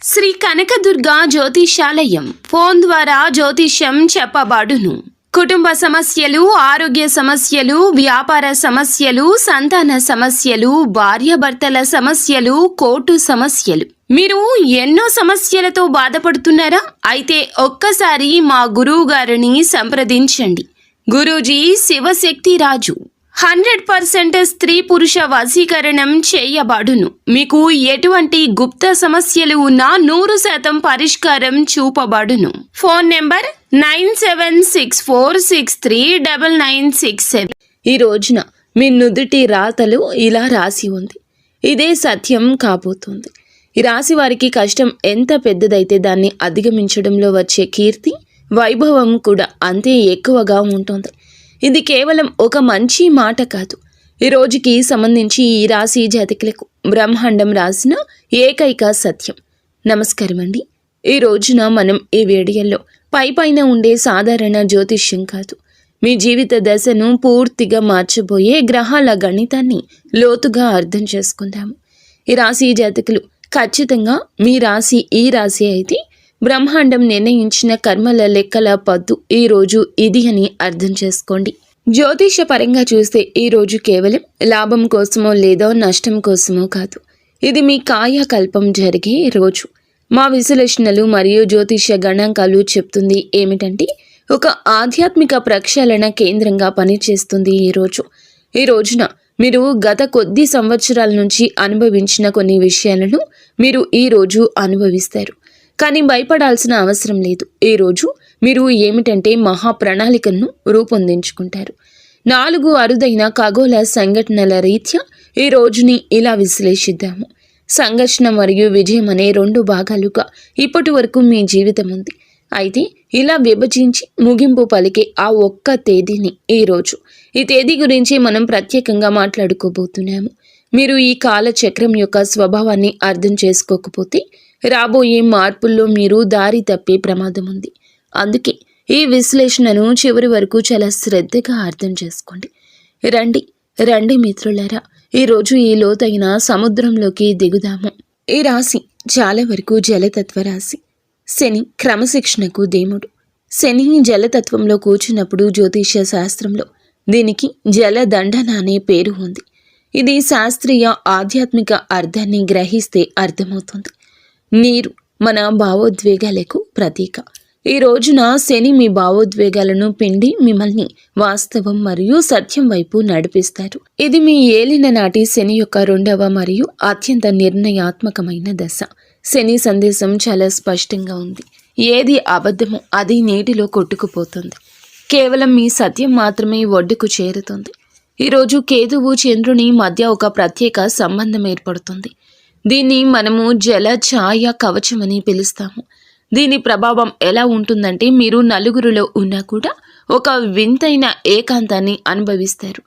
Shri Kanakadurga జ్యోతిషాలయం phone ద్వారా జ్యోతిష్యం చెప్పబడును. కుటుంబ సమస్యలు, ఆరోగ్య సమస్యలు, వ్యాపార సమస్యలు, సంతాన సమస్యలు, భార్యాభర్తల సమస్యలు, కోర్టు సమస్యలు. మీరు ఎన్నో సమస్యలతో బాధపడుతున్నారా? అయితే ఒక్కసారి మా గురువు గారిని సంప్రదించండి. గురూజీ శివశక్తి రాజు 100% స్త్రీ పురుష వశీకరణం చేయబడును. మీకు ఎటువంటి గుప్త సమస్యలు ఉన్నా 100% పరిష్కారం చూపబడును. Phone number 9764639967. ఈ రోజున మీ నుదుటి రాతలు ఇలా రాసి ఉంది. ఇదే సత్యం కాబోతుంది. ఈ రాశి వారికి కష్టం ఎంత పెద్దదైతే దాన్ని అధిగమించడంలో వచ్చే కీర్తి, వైభవం కూడా అంతే ఎక్కువగా ఉంటుంది. ఇది కేవలం ఒక మంచి మాట కాదు. ఈ రోజుకి సంబంధించి ఈ రాశి జాతకులకు బ్రహ్మాండం రాసిన ఏకైక సత్యం. నమస్కారం అండి. ఈ రోజున మనం ఈ వీడియోలో పైన ఉండే సాధారణ జ్యోతిష్యం కాదు, మీ జీవిత దశను పూర్తిగా మార్చబోయే గ్రహాల గణితాన్ని లోతుగా అర్థం చేసుకుందాము. ఈ రాశి జాతకులు ఖచ్చితంగా మీ రాశి ఈ రాశి అయితే బ్రహ్మాండం నిర్ణయించిన కర్మల లెక్కల పద్దు ఈ రోజు ఇది అని అర్థం చేసుకోండి. జ్యోతిష పరంగా చూస్తే ఈ రోజు కేవలం లాభం కోసమో లేదా నష్టం కోసమో కాదు, ఇది మీ కాయకల్పం జరిగే రోజు. మా విశ్లేషణలు మరియు జ్యోతిష గణాంకాలు చెప్తుంది ఏమిటంటే ఒక ఆధ్యాత్మిక ప్రక్షాళన కేంద్రంగా పనిచేస్తుంది ఈ రోజు. ఈ రోజున మీరు గత కొద్ది సంవత్సరాల నుంచి అనుభవించిన కొన్ని విషయాలను మీరు ఈ రోజు అనుభవిస్తారు. కానీ భయపడాల్సిన అవసరం లేదు. ఈరోజు మీరు ఏమిటంటే మహా ప్రణాళికను రూపొందించుకుంటారు. 4 అరుదైన ఖగోళ సంఘటనల రీత్యా ఈ రోజుని ఇలా విశ్లేషిద్దాము. సంఘర్షణ మరియు విజయం అనే 2 భాగాలుగా ఇప్పటి వరకు మీ జీవితం ఉంది. అయితే ఇలా విభజించి ముగింపు పలికే ఆ ఒక్క తేదీని ఈ తేదీ గురించి మనం ప్రత్యేకంగా మాట్లాడుకోబోతున్నాము. మీరు ఈ కాలచక్రం యొక్క స్వభావాన్ని అర్థం చేసుకోకపోతే రాబోయే మార్పుల్లో మీరు దారి తప్పే ప్రమాదం ఉంది. అందుకే ఈ విశ్లేషణను చివరి వరకు చాలా శ్రద్ధగా అర్థం చేసుకోండి. రండి మిత్రులారా, ఈరోజు ఈ లోతైన సముద్రంలోకి దిగుదాము. ఈ రాశి చాలా వరకు జలతత్వ రాశి. శని క్రమశిక్షణకు దేవుడు. శని జలతత్వంలో కూర్చున్నప్పుడు జ్యోతిష శాస్త్రంలో దీనికి జలదండన అనే పేరు ఉంది. ఇది శాస్త్రీయ ఆధ్యాత్మిక అర్థాన్ని గ్రహిస్తే అర్థమవుతుంది. నీరు మన భావోద్వేగాలకు ప్రతీక. ఈ రోజున శని మీ భావోద్వేగాలను పిండి మిమ్మల్ని వాస్తవం మరియు సత్యం వైపు నడిపిస్తారు. ఇది మీ ఏలిన నాటి శని యొక్క 2వ మరియు అత్యంత నిర్ణయాత్మకమైన దశ. శని సందేశం చాలా స్పష్టంగా ఉంది. ఏది అబద్ధమో అది నీటిలో కొట్టుకుపోతుంది. కేవలం మీ సత్యం మాత్రమే ఒడ్డుకు చేరుతుంది. ఈరోజు కేతువు చంద్రుని మధ్య ఒక ప్రత్యేక సంబంధం ఏర్పడుతుంది. దీన్ని మనము జల ఛాయ కవచం అని పిలుస్తాము. దీని ప్రభావం ఎలా ఉంటుందంటే మీరు నలుగురిలో ఉన్నా కూడా ఒక వింతైన ఏకాంతాన్ని అనుభవిస్తారు.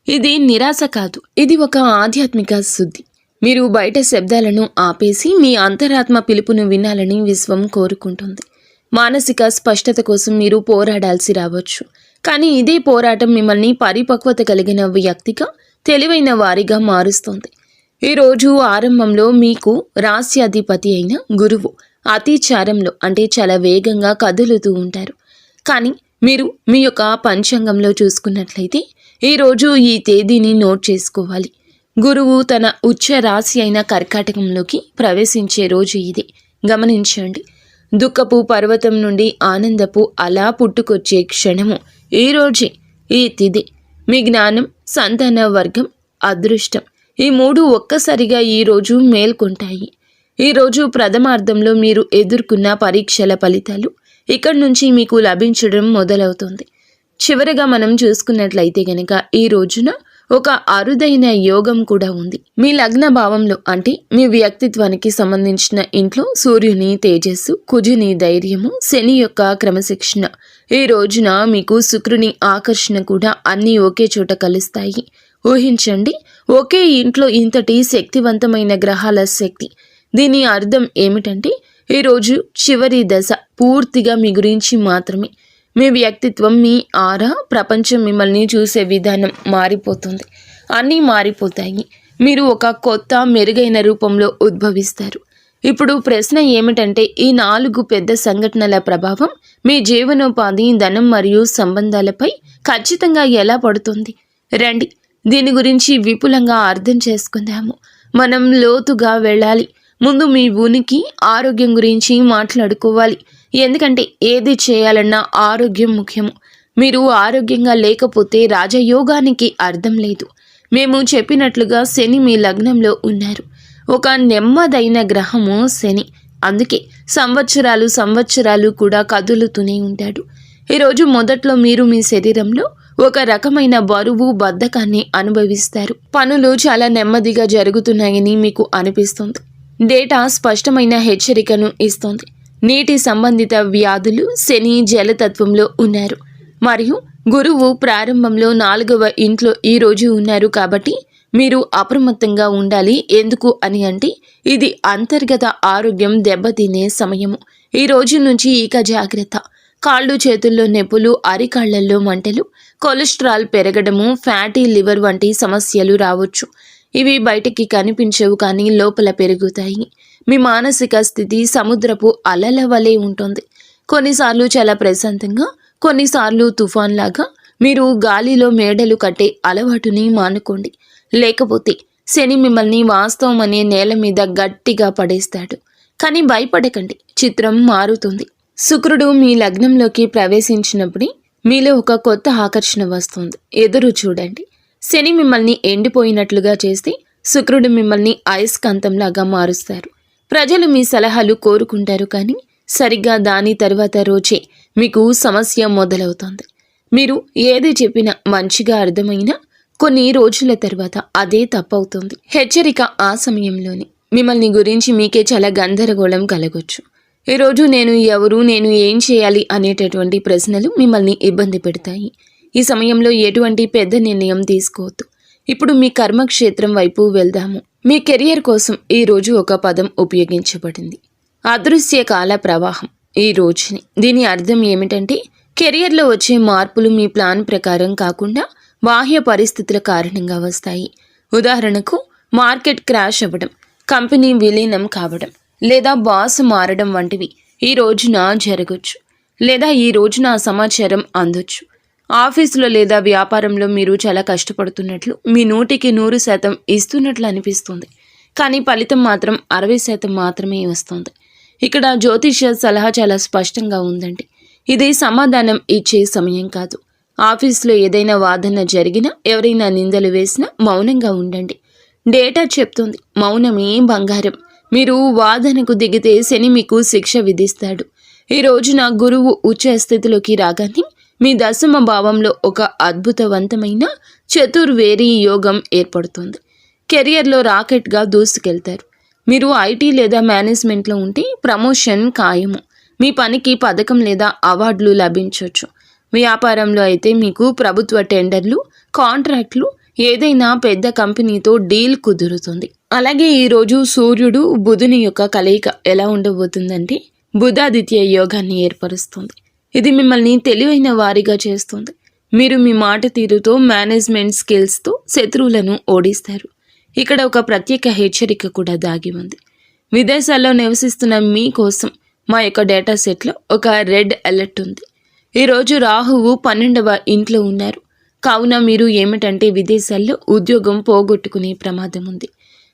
ఇది నిరాశ కాదు, ఇది ఒక ఆధ్యాత్మిక శుద్ధి. మీరు బయట శబ్దాలను ఆపేసి మీ అంతరాత్మ పిలుపును వినాలని విశ్వం కోరుకుంటుంది. మానసిక స్పష్టత కోసం మీరు పోరాడాల్సి రావచ్చు, కానీ ఇదే పోరాటం మిమ్మల్ని పరిపక్వత కలిగిన వ్యక్తిగా, తెలివైన వారిగా మారుస్తుంది. ఈరోజు ఆరంభంలో మీకు రాస్యాధిపతి అయిన గురువు అతిచారంలో అంటే చాలా వేగంగా కదులుతూ ఉంటారు. కానీ మీరు మీ యొక్క పంచాంగంలో చూసుకున్నట్లయితే ఈరోజు ఈ తేదీని నోట్ చేసుకోవాలి. గురువు తన ఉచ్చ రాశి అయిన కర్కాటకంలోకి ప్రవేశించే రోజు ఇది. గమనించండి, దుఃఖపు పర్వతం నుండి ఆనందపు అలా పుట్టుకొచ్చే క్షణము ఈ రోజే. ఈ తిథి మీ జ్ఞానం, సంతాన వర్గం, అదృష్టం ఈ 3 ఒక్కసారిగా ఈరోజు మేల్కొంటాయి. ఈరోజు ప్రథమార్థంలో మీరు ఎదుర్కొన్న పరీక్షల ఫలితాలు ఇక్కడి నుంచి మీకు లభించడం మొదలవుతుంది. చివరగా మనం చూసుకున్నట్లయితే గనక ఈ రోజున ఒక అరుదైన యోగం కూడా ఉంది. మీ లగ్న భావంలో అంటే మీ వ్యక్తిత్వానికి సంబంధించిన ఇంట్లో సూర్యుని తేజస్సు, కుజుని ధైర్యము, శని యొక్క క్రమశిక్షణ, ఈ రోజున మీకు శుక్రుని ఆకర్షణ కూడా అన్నీ ఒకే చోట కలుస్తాయి. ఊహించండి, ఒకే ఇంట్లో ఇంతటి శక్తివంతమైన గ్రహాల శక్తి. దీని అర్థం ఏమిటంటే ఈరోజు చివరి దశ పూర్తిగా మీ గురించి మాత్రమే. మీ వ్యక్తిత్వం, మీ ఆరా, ప్రపంచం మిమ్మల్ని చూసే విధానం మారిపోతుంది. అన్నీ మారిపోతాయి. మీరు ఒక కొత్త మెరుగైన రూపంలో ఉద్భవిస్తారు. ఇప్పుడు ప్రశ్న ఏమిటంటే, ఈ 4 పెద్ద సంఘటనల ప్రభావం మీ జీవనోపాధి, ధనం మరియు సంబంధాలపై ఖచ్చితంగా ఎలా పడుతుంది? రండి, దీని గురించి విపులంగా అర్థం చేసుకుందాము. మనం లోతుగా వెళ్ళాలి. ముందు మీ ఉనికి, ఆరోగ్యం గురించి మాట్లాడుకోవాలి. ఎందుకంటే ఏది చేయాలన్నా ఆరోగ్యం ముఖ్యము. మీరు ఆరోగ్యంగా లేకపోతే రాజయోగానికి అర్థం లేదు. మేము చెప్పినట్లుగా శని మీ లగ్నంలో ఒక నెమ్మదైన గ్రహము శని. అందుకే సంవత్సరాలు కూడా కదులుతూనే ఉంటాడు. ఈరోజు మొదట్లో మీరు మీ శరీరంలో ఒక రకమైన బరువు, బద్ధకాన్ని అనుభవిస్తారు. పనులు చాలా నెమ్మదిగా జరుగుతున్నాయని మీకు అనిపిస్తుంది. డేటా స్పష్టమైన హెచ్చరికను ఇస్తోంది. నీటి సంబంధిత వ్యాధులు శని జలతత్వంలో మరియు గురువు ప్రారంభంలో 4వ ఇంట్లో ఈరోజు కాబట్టి మీరు అప్రమత్తంగా ఉండాలి. ఎందుకు అని అంటే, ఇది అంతర్గత ఆరోగ్యం దెబ్బతినే సమయము. ఈ రోజు నుంచి ఇక జాగ్రత్త. కాళ్ళు చేతుల్లో నొప్పులు, అరికాళ్లలో మంటలు, కొలెస్ట్రాల్ పెరగడము, ఫ్యాటీ లివర్ వంటి సమస్యలు రావచ్చు. ఇవి బయటికి కనిపించవు, కానీ లోపల పెరుగుతాయి. మీ మానసిక స్థితి సముద్రపు అలల వలె ఉంటుంది. కొన్నిసార్లు చాలా ప్రశాంతంగా, కొన్నిసార్లు తుఫాన్లాగా. మీరు గాలిలో మేడలు కట్టే అలవాటుని మానుకోండి. లేకపోతే శని మిమ్మల్ని వాస్తవం అనే నేల మీద గట్టిగా పడేస్తాడు. కానీ భయపడకండి, చిత్రం మారుతుంది. శుక్రుడు మీ లగ్నంలోకి ప్రవేశించినప్పుడే మీలో ఒక కొత్త ఆకర్షణ వస్తుంది. ఎదురు చూడండి. శని మిమ్మల్ని ఎండిపోయినట్లుగా చేస్తే శుక్రుడు మిమ్మల్ని అయస్కాంతంలాగా మారుస్తారు. ప్రజలు మీ సలహాలు కోరుకుంటారు, కానీ సరిగ్గా దాని తర్వాత రోజే మీకు సమస్య మొదలవుతుంది. మీరు ఏది చెప్పినా మంచిగా అర్థమైనా కొన్ని రోజుల తర్వాత అదే తప్పవుతుంది. హెచ్చరిక ఆ సమయంలోనే. మిమ్మల్ని గురించి మీకే చాలా గందరగోళం కలగొచ్చు. ఈరోజు నేను ఎవరు, నేను ఏం చేయాలి అనేటటువంటి ప్రశ్నలు మిమ్మల్ని ఇబ్బంది పెడతాయి. ఈ సమయంలో ఎటువంటి పెద్ద నిర్ణయం తీసుకోవద్దు. ఇప్పుడు మీ కర్మక్షేత్రం వైపు వెళ్దాము. మీ కెరియర్ కోసం ఈ రోజు ఒక పదం ఉపయోగించబడింది, అదృశ్య కాల ప్రవాహం. ఈ రోజుని దీని అర్థం ఏమిటంటే, కెరియర్లో వచ్చే మార్పులు మీ ప్లాన్ ప్రకారం కాకుండా బాహ్య పరిస్థితుల కారణంగా వస్తాయి. ఉదాహరణకు, మార్కెట్ క్రాష్ అవ్వడం, కంపెనీ విలీనం కావడం, లేదా బాస్ మారడం వంటివి ఈ రోజున జరగచ్చు. లేదా ఈ రోజున ఆ సమాచారం అందొచ్చు. ఆఫీసులో లేదా వ్యాపారంలో మీరు చాలా కష్టపడుతున్నట్లు, మీ 100% ఇస్తున్నట్లు అనిపిస్తుంది, కానీ ఫలితం మాత్రం 60% మాత్రమే వస్తుంది. ఇక్కడ జ్యోతిష్య సలహా చాలా స్పష్టంగా ఉందండి. ఇది సమాధానం ఇచ్చే సమయం కాదు. ఆఫీసులో ఏదైనా వాదన జరిగినా, ఎవరైనా నిందలు వేసినా మౌనంగా ఉండండి. డేటా చెప్తుంది, మౌనమే బంగారం. మీరు వాదనకు దిగితే శని మీకు శిక్ష విధిస్తాడు. ఈ రోజున గురువు ఉచ్చ స్థితిలోకి రాగానే మీ 10వ భావంలో ఒక అద్భుతవంతమైన చతుర్వేది యోగం ఏర్పడుతుంది. కెరియర్లో రాకెట్గా దూసుకెళ్తారు. మీరు ఐటీ లేదా మేనేజ్మెంట్లో ఉంటే ప్రమోషన్ ఖాయము. మీ పనికి పథకం లేదా అవార్డులు లభించవచ్చు. వ్యాపారంలో అయితే మీకు ప్రభుత్వ టెండర్లు, కాంట్రాక్ట్లు, ఏదైనా పెద్ద కంపెనీతో డీల్ కుదురుతుంది. అలాగే ఈరోజు సూర్యుడు బుధుని యొక్క కలయిక ఎలా ఉండబోతుందంటే, బుధాదిత్య యోగాన్ని ఏర్పరుస్తుంది. ఇది మిమ్మల్ని తెలివైన వారిగా చేస్తుంది. మీరు మీ మాట తీరుతో, మేనేజ్మెంట్ స్కిల్స్తో శత్రువులను ఓడిస్తారు. ఇక్కడ ఒక ప్రత్యేక హెచ్చరిక కూడా దాగి ఉంది. విదేశాల్లో నివసిస్తున్న మీకోసం మా యొక్క డేటా సెట్లో ఒక రెడ్ అలర్ట్ ఉంది. ఈరోజు రాహువు 12వ ఇంట్లో ఉన్నారు. కావున మీరు ఏమిటంటే విదేశాల్లో ఉద్యోగం పోగొట్టుకునే ప్రమాదం ఉంది.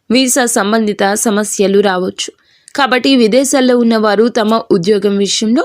వీసా సంబంధిత సమస్యలు రావచ్చు. కాబట్టి విదేశాల్లో ఉన్నవారు తమ ఉద్యోగం విషయంలో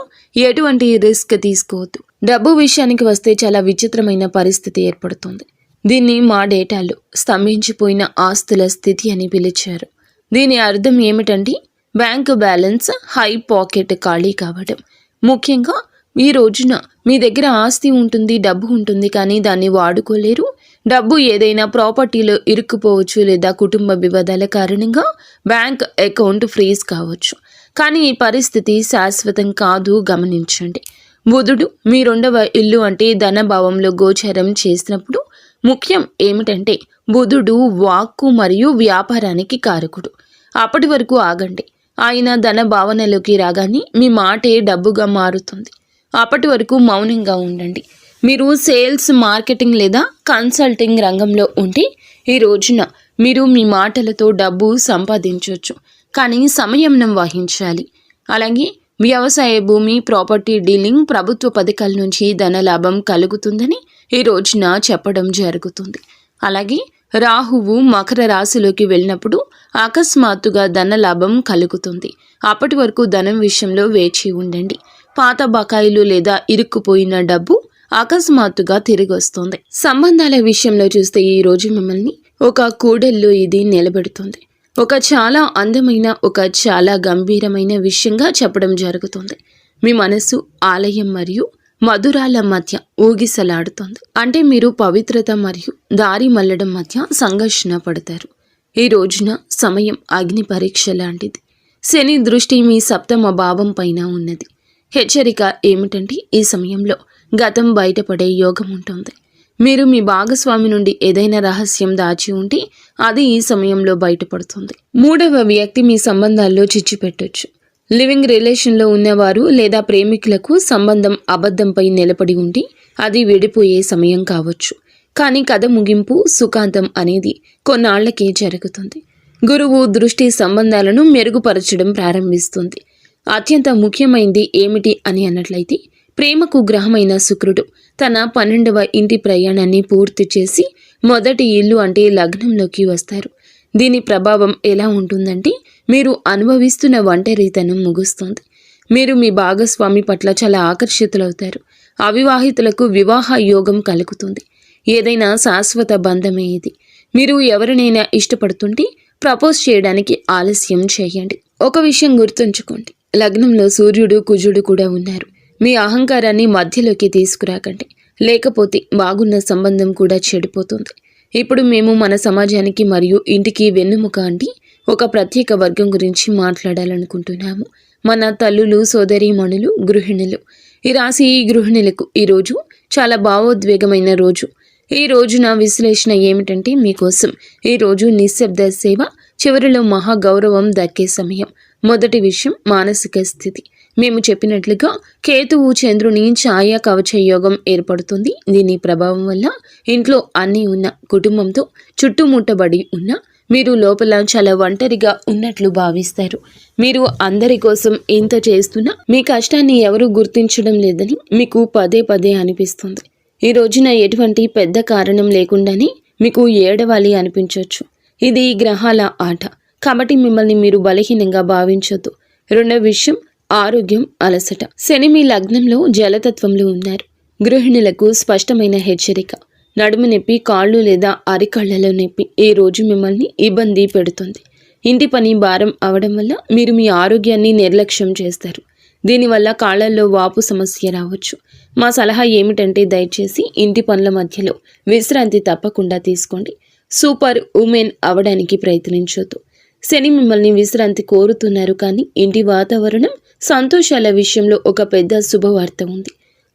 ఎటువంటి రిస్క్ తీసుకోవద్దు. డబ్బు విషయానికి వస్తే చాలా విచిత్రమైన పరిస్థితి ఏర్పడుతుంది. దీన్ని మా డేటాలో స్తంభించిపోయిన ఆస్తుల స్థితి అని పిలిచారు. దీని అర్థం ఏమిటంటే, బ్యాంకు బ్యాలెన్స్ హై, పాకెట్ ఖాళీ కావడం. ముఖ్యంగా ఈ రోజున మీ దగ్గర ఆస్తి ఉంటుంది, డబ్బు ఉంటుంది, కానీ దాన్ని వాడుకోలేరు. డబ్బు ఏదైనా ప్రాపర్టీలో ఇరుక్కుపోవచ్చు, లేదా కుటుంబ వివాదాల కారణంగా బ్యాంక్ అకౌంట్ ఫ్రీజ్ కావచ్చు. కానీ ఈ పరిస్థితి శాశ్వతం కాదు, గమనించండి. బుధుడు మీ 2వ ఇల్లు అంటే ధనభావంలో గోచరం చేసినప్పుడు ముఖ్యం ఏమిటంటే, బుధుడు వాక్కు మరియు వ్యాపారానికి కారకుడు. అప్పటి వరకు ఆగండి. ఆయన ధన భావనలోకి రాగానే మీ మాటే డబ్బుగా మారుతుంది. అప్పటి వరకు మౌనంగా ఉండండి. మీరు సేల్స్, మార్కెటింగ్ లేదా కన్సల్టింగ్ రంగంలో ఉంటే ఈ రోజున మీరు మీ మాటలతో డబ్బు సంపాదించవచ్చు. కానీ సంయమనం వహించాలి. అలాగే వ్యవసాయ భూమి, ప్రాపర్టీ డీలింగ్, ప్రభుత్వ పథకాల నుంచి ధనలాభం కలుగుతుందని ఈ రోజున చెప్పడం జరుగుతుంది. అలాగే రాహువు మకర రాశిలోకి వెళ్ళినప్పుడు అకస్మాత్తుగా ధనలాభం కలుగుతుంది. అప్పటి వరకు ధనం విషయంలో వేచి ఉండండి. పాత బకాయిలు లేదా ఇరుక్కుపోయిన డబ్బు అకస్మాత్తుగా తిరిగి వస్తుంది. సంబంధాల విషయంలో చూస్తే ఈ రోజు మిమ్మల్ని ఒక కూడల్లో ఇది నిలబెడుతుంది. ఒక చాలా అందమైన, ఒక చాలా గంభీరమైన విషయంగా చెప్పడం జరుగుతుంది. మీ మనసు ఆలయం మరియు మధురాల మధ్య ఊగిసలాడుతుంది. అంటే మీరు పవిత్రత మరియు దారి మళ్ళడం మధ్య సంఘర్షణ పడతారు. ఈ రోజున సమయం అగ్ని పరీక్ష లాంటిది. శని దృష్టి మీ సప్తమ భావం పైన ఉన్నది. హెచ్చరిక ఏమిటంటే ఈ సమయంలో గతం బయటపడే యోగం ఉంటుంది. మీరు మీ భాగస్వామి నుండి ఏదైనా రహస్యం దాచి ఉంటే అది ఈ సమయంలో బయటపడుతుంది. మూడవ వ్యక్తి మీ సంబంధాల్లో చిచ్చు పెట్టొచ్చు. లివింగ్ రిలేషన్లో ఉన్నవారు లేదా ప్రేమికులకు సంబంధం అబద్ధంపై నిలబడి ఉండి అది విడిపోయే సమయం కావచ్చు. కానీ కథ ముగింపు, సుఖాంతం అనేది కొన్నాళ్లకే జరుగుతుంది. గురువు దృష్టి సంబంధాలను మెరుగుపరచడం ప్రారంభిస్తుంది. అత్యంత ముఖ్యమైనది ఏమిటి అని అన్నట్లయితే ప్రేమకు గ్రహమైన శుక్రుడు తన 12వ ఇంటి ప్రయాణాన్ని పూర్తి చేసి మొదటి ఇల్లు అంటే లగ్నంలోకి వస్తారు. దీని ప్రభావం ఎలా ఉంటుందంటే మీరు అనుభవిస్తున్న ఒంటరితనం ముగుస్తుంది. మీరు మీ భాగస్వామి పట్ల చాలా ఆకర్షితులవుతారు. అవివాహితులకు వివాహ యోగం కలుగుతుంది. ఏదైనా శాశ్వత బంధమే ఇది. మీరు ఎవరినైనా ఇష్టపడుతుంటే ప్రపోజ్ చేయడానికి ఆలస్యం చేయండి. ఒక విషయం గుర్తుంచుకోండి, లగ్నంలో సూర్యుడు, కుజుడు కూడా ఉన్నారు. మీ అహంకారాన్ని మధ్యలోకి తీసుకురాకండి, లేకపోతే బాగున్న సంబంధం కూడా చెడిపోతుంది. ఇప్పుడు మేము మన సమాజానికి మరియు ఇంటికి వెన్నెముక అంటే ఒక ప్రత్యేక వర్గం గురించి మాట్లాడాలనుకుంటున్నాము. మన తల్లులు, సోదరీమణులు, గృహిణులు. ఈ రాశి గృహిణులకు ఈరోజు చాలా భావోద్వేగమైన రోజు. ఈ రోజున విశ్లేషణ ఏమిటంటే మీకోసం ఈరోజు నిశ్శబ్ద సేవ, చివరిలో మహా గౌరవం దక్కే సమయం. మొదటి విషయం మానసిక స్థితి. మేము చెప్పినట్లుగా కేతువు చంద్రుని ఛాయ కవచ యోగం ఏర్పడుతుంది. దీని ప్రభావం వల్ల ఇంట్లో అన్నీ ఉన్న, కుటుంబంతో చుట్టుముట్టబడి ఉన్న మీరు లోపల చాలా ఒంటరిగా ఉన్నట్లు భావిస్తారు. మీరు అందరి కోసం ఇంత చేస్తున్నా మీ కష్టాన్ని ఎవరూ గుర్తించడం లేదని మీకు పదే పదే అనిపిస్తుంది. ఈ రోజున ఎటువంటి పెద్ద కారణం లేకుండానే మీకు ఏడవాలి అనిపించవచ్చు. ఇది గ్రహాల ఆట, కాబట్టి మిమ్మల్ని మీరు బలహీనంగా భావించొద్దు. రెండవ విషయం ఆరోగ్యం, అలసట. శని మీ లగ్నంలో జలతత్వంలో ఉన్నారు. గృహిణులకు స్పష్టమైన హెచ్చరిక. నడుము నొప్పి, కాళ్ళు లేదా అరికాళ్లలో నొప్పి ఈ రోజు మిమ్మల్ని ఇబ్బంది పెడుతుంది. ఇంటి పని భారం అవడం వల్ల మీరు మీ ఆరోగ్యాన్ని నిర్లక్ష్యం చేస్తారు. దీనివల్ల కాళ్లలో వాపు సమస్య రావచ్చు. మా సలహా ఏమిటంటే దయచేసి ఇంటి పనుల మధ్యలో విశ్రాంతి తప్పకుండా తీసుకోండి. సూపర్ ఉమెన్ అవడానికి ప్రయత్నించొద్దు. శని మిమ్మల్ని విశ్రాంతి కోరుతున్నారు, కానీ ఇంటి వాతావరణం, సంతోషాల విషయంలో ఒక పెద్ద శుభవార్త ఉంది.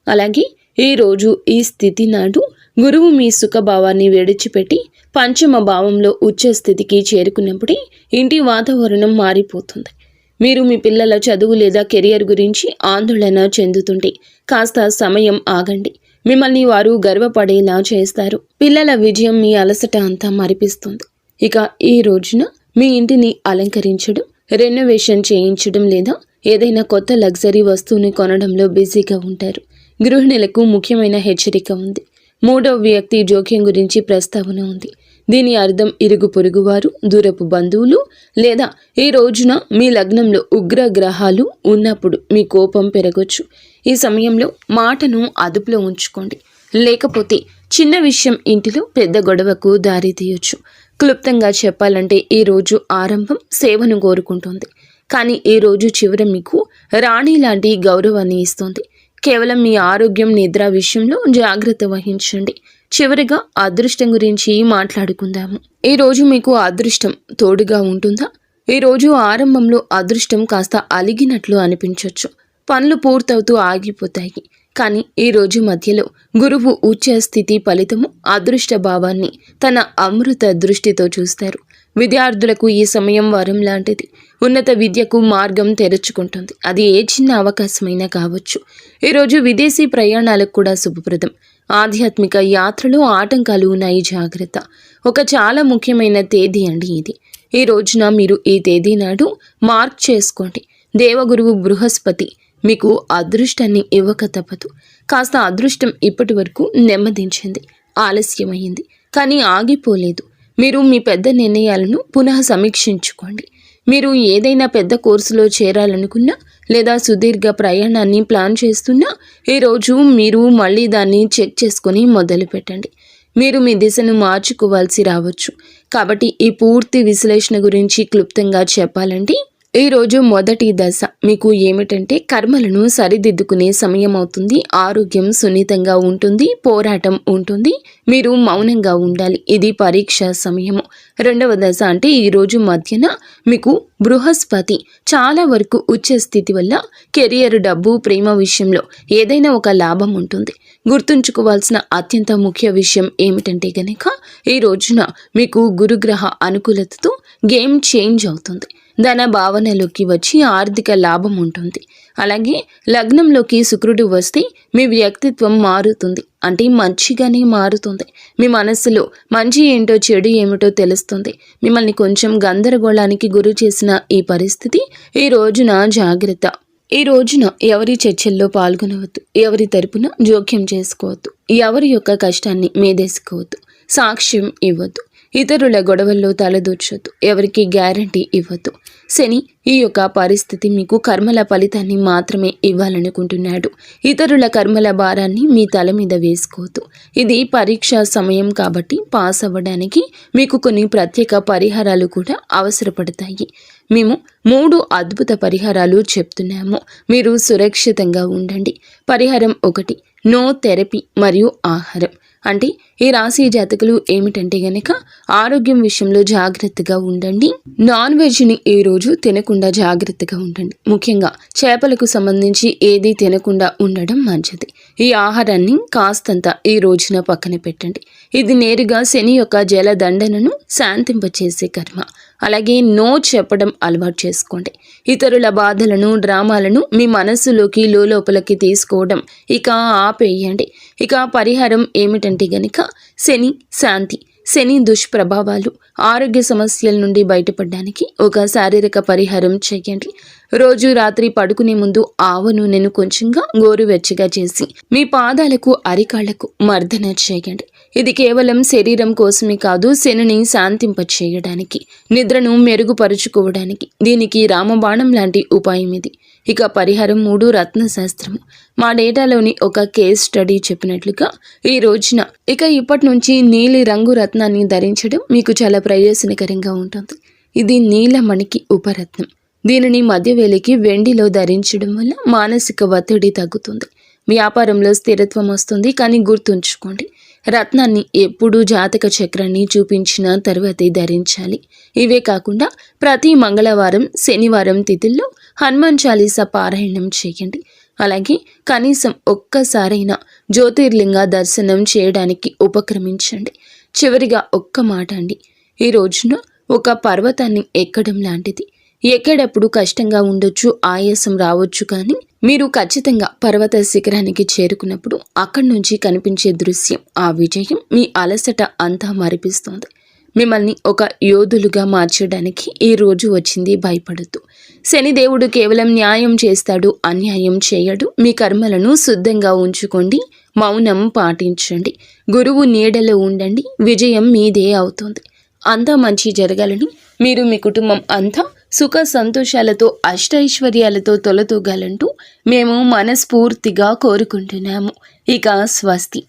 అలాగే ఈరోజు ఈ స్థితి నాడు గురువు మీ సుఖభావాన్ని విడిచిపెట్టి పంచమ భావంలో ఉచ్చ స్థితికి చేరుకున్నప్పుడే ఇంటి వాతావరణం మారిపోతుంది. మీరు మీ పిల్లల చదువు లేదా కెరియర్ గురించి ఆందోళన చెందుతుంటే కాస్త సమయం ఆగండి. మిమ్మల్ని వారు గర్వపడేలా చేస్తారు. పిల్లల విజయం మీ అలసట అంతా మరిపిస్తుంది. ఇక ఈ రోజున మీ ఇంటిని అలంకరించడం, రెనోవేషన్ చేయించడం లేదా ఏదైనా కొత్త లగ్జరీ వస్తువుని కొనడంలో బిజీగా ఉంటారు. గృహిణులకు ముఖ్యమైన హెచ్చరిక ఉంది. మూడవ వ్యక్తి జోక్యం గురించి ప్రస్తావన ఉంది. దీని అర్థం ఇరుగు పొరుగువారు, దూరపు బంధువులు లేదా ఈ రోజున మీ లగ్నంలో ఉగ్ర గ్రహాలు ఉన్నప్పుడు మీ కోపం పెరగొచ్చు. ఈ సమయంలో మాటను అదుపులో ఉంచుకోండి, లేకపోతే చిన్న విషయం ఇంటిలో పెద్ద గొడవకు దారి తీయొచ్చు. క్లుప్తంగా చెప్పాలంటే ఈ రోజు ఆరంభం సేవను కోరుకుంటుంది, కానీ ఈ రోజు చివర మీకు రాణి లాంటి గౌరవాన్ని ఇస్తుంది. కేవలం మీ ఆరోగ్యం, నిద్ర విషయంలో జాగ్రత్త వహించండి. చివరిగా అదృష్టం గురించి మాట్లాడుకుందాము. ఈ రోజు మీకు అదృష్టం తోడుగా ఉంటుందా? ఈ రోజు ఆరంభంలో అదృష్టం కాస్త అలిగినట్లు అనిపించవచ్చు. పనులు పూర్తవుతూ ఆగిపోతాయి. కానీ ఈ రోజు మధ్యలో గురువు ఉచ్చ స్థితి ఫలితము అదృష్ట భావాన్ని తన అమృత దృష్టితో చూస్తారు. విద్యార్థులకు ఈ సమయం వరం లాంటిది. ఉన్నత విద్యకు మార్గం తెరుచుకుంటుంది. అది ఏ చిన్న అవకాశమైనా కావచ్చు. ఈరోజు విదేశీ ప్రయాణాలకు కూడా శుభప్రదం. ఆధ్యాత్మిక యాత్రలో ఆటంకాలు ఉన్నాయి, జాగ్రత్త. ఒక చాలా ముఖ్యమైన తేదీ అండి ఇది. ఈ రోజున మీరు ఈ తేదీ నాడు మార్క్ చేసుకోండి. దేవగురువు బృహస్పతి మీకు అదృష్టాన్ని ఇవ్వక తప్పదు. కాస్త అదృష్టం ఇప్పటి వరకు నెమ్మదించింది, ఆలస్యమైంది, కానీ ఆగిపోలేదు. మీరు మీ పెద్ద నిర్ణయాలను పునః సమీక్షించుకోండి. మీరు ఏదైనా పెద్ద కోర్సులో చేరాలనుకున్నా లేదా సుదీర్ఘ ప్రయాణాన్ని ప్లాన్ చేస్తున్నా ఈరోజు మీరు మళ్ళీ దాన్ని చెక్ చేసుకొని మొదలు పెట్టండి. మీరు మీ దిశను మార్చుకోవాల్సి రావచ్చు. కాబట్టి ఈ పూర్తి విశ్లేషణ గురించి క్లుప్తంగా చెప్పాలంటే ఈరోజు మొదటి దశ మీకు ఏమిటంటే కర్మలను సరిదిద్దుకునే సమయం అవుతుంది. ఆరోగ్యం సున్నితంగా ఉంటుంది, పోరాటం ఉంటుంది, మీరు మౌనంగా ఉండాలి. ఇది పరీక్ష సమయము. రెండవ దశ అంటే ఈరోజు మధ్యన మీకు బృహస్పతి చాలా వరకు ఉచ్చ స్థితి వల్ల కెరియర్, డబ్బు, ప్రేమ విషయంలో ఏదైనా ఒక లాభం ఉంటుంది. గుర్తుంచుకోవాల్సిన అత్యంత ముఖ్య విషయం ఏమిటంటే గనక ఈ రోజున మీకు గురుగ్రహ అనుకూలతతో గేమ్ చేంజ్ అవుతుంది. ధన భావనలోకి వచ్చి ఆర్థిక లాభం ఉంటుంది. అలాగే లగ్నంలోకి శుక్రుడు వస్తే మీ వ్యక్తిత్వం మారుతుంది, అంటే మంచిగానే మారుతుంది. మీ మనస్సులో మంచి ఏంటో చెడు ఏమిటో తెలుస్తుంది. మిమ్మల్ని కొంచెం గందరగోళానికి గురి చేసిన ఈ పరిస్థితి ఈ రోజున జాగ్రత్త. ఈ రోజున ఎవరి చర్చల్లో పాల్గొనవద్దు, ఎవరి తరపున జోక్యం చేసుకోవద్దు, ఎవరి యొక్క కష్టాన్ని మీదేసుకోవద్దు, సాక్ష్యం ఇవ్వద్దు, ఇతరుల గొడవల్లో తలదూర్చొద్దు, ఎవరికి గ్యారంటీ ఇవ్వద్దు. శని ఈ యొక్క పరిస్థితి మీకు కర్మల ఫలితాన్ని మాత్రమే ఇవ్వాలనుకుంటున్నాడు. ఇతరుల కర్మల భారాన్ని మీ తల మీద వేసుకోవద్దు. ఇది పరీక్షా సమయం కాబట్టి పాస్ అవ్వడానికి మీకు కొన్ని ప్రత్యేక పరిహారాలు కూడా అవసరపడతాయి. మేము 3 అద్భుత పరిహారాలు చెప్తున్నాము. మీరు సురక్షితంగా ఉండండి. పరిహారం 1, నో థెరపీ మరియు ఆహారం. అంటే ఈ రాశి జాతకులు ఏమిటంటే గనక ఆరోగ్యం విషయంలో జాగ్రత్తగా ఉండండి. నాన్ వెజ్ని ఈ రోజు తినకుండా జాగ్రత్తగా ఉండండి. ముఖ్యంగా చేపలకు సంబంధించి ఏది తినకుండా ఉండడం మంచిది. ఈ ఆహారాన్ని కాస్తంత ఈ రోజున పక్కన పెట్టండి. ఇది నేరుగా శని యొక్క జలదండనను శాంతింపచేసే కర్మ. అలాగే నో చెప్పడం అలవాటు చేసుకోండి. ఇతరుల బాధలను, డ్రామాలను మీ మనస్సులోకి లోపలికి తీసుకోవడం ఇక ఆపేయండి. ఇక పరిహారం ఏమిటంటే గనక శని శాంతి. శని దుష్ప్రభావాలు, ఆరోగ్య సమస్యల నుండి బయటపడడానికి ఒక శారీరక పరిహారం చేయండి. రోజు రాత్రి పడుకునే ముందు ఆవ నూనెను కొంచెంగా గోరువెచ్చగా చేసి మీ పాదాలకు, అరికాళ్లకు మర్దన చేయండి. ఇది కేవలం శరీరం కోసమే కాదు, శనిని శాంతింపచేయడానికి, నిద్రను మెరుగుపరుచుకోవడానికి. దీనికి రామబాణం లాంటి ఉపాయం ఇది. ఇక పరిహారం 3, రత్నశాస్త్రము. మా డేటాలోని ఒక కేస్ స్టడీ చెప్పినట్లుగా ఈ రోజున ఇప్పటి నుంచి నీలి రంగు రత్నాన్ని ధరించడం మీకు చాలా ప్రయోజనకరంగా ఉంటుంది. ఇది నీలమణికి ఉపరత్నం. దీనిని మధ్యవేలికి వెండిలో ధరించడం వల్ల మానసిక ఒత్తిడి తగ్గుతుంది, వ్యాపారంలో స్థిరత్వం వస్తుంది. కానీ గుర్తుంచుకోండి, రత్నాన్ని ఎప్పుడూ జాతక చక్రాన్ని చూపించిన తర్వాతే ధరించాలి. ఇవే కాకుండా ప్రతి మంగళవారం, శనివారం తిథుల్లో హనుమాన్ చాలీసా పారాయణం చేయండి. అలాగే కనీసం ఒక్కసారైనా జ్యోతిర్లింగ దర్శనం చేయడానికి ఉపక్రమించండి. చివరిగా ఒక్క మాట అండి, ఈ రోజున ఒక పర్వతాన్ని ఎక్కడం లాంటిది. ఎక్కేటప్పుడు కష్టంగా ఉండొచ్చు, ఆయాసం రావచ్చు, కానీ మీరు ఖచ్చితంగా పర్వత శిఖరానికి చేరుకున్నప్పుడు అక్కడి నుంచి కనిపించే దృశ్యం, ఆ విజయం మీ అలసట అంతా మరిపిస్తుంది. మిమ్మల్ని ఒక యోధులుగా మార్చడానికి ఈ రోజు వచ్చింది. భయపడద్దు. శనిదేవుడు కేవలం న్యాయం చేస్తాడు, అన్యాయం చేయడు. మీ కర్మలను శుద్ధంగా ఉంచుకోండి, మౌనం పాటించండి, గురువు నీడలో ఉండండి. విజయం మీదే అవుతుంది. అంతా మంచి జరగాలని, మీరు మీ కుటుంబం అంతా సుఖ సంతోషాలతో, అష్టైశ్వర్యాలతో తొలతూగాలంటూ మేము మనస్ఫూర్తిగా కోరుకుంటున్నాము. ఇక స్వస్తి.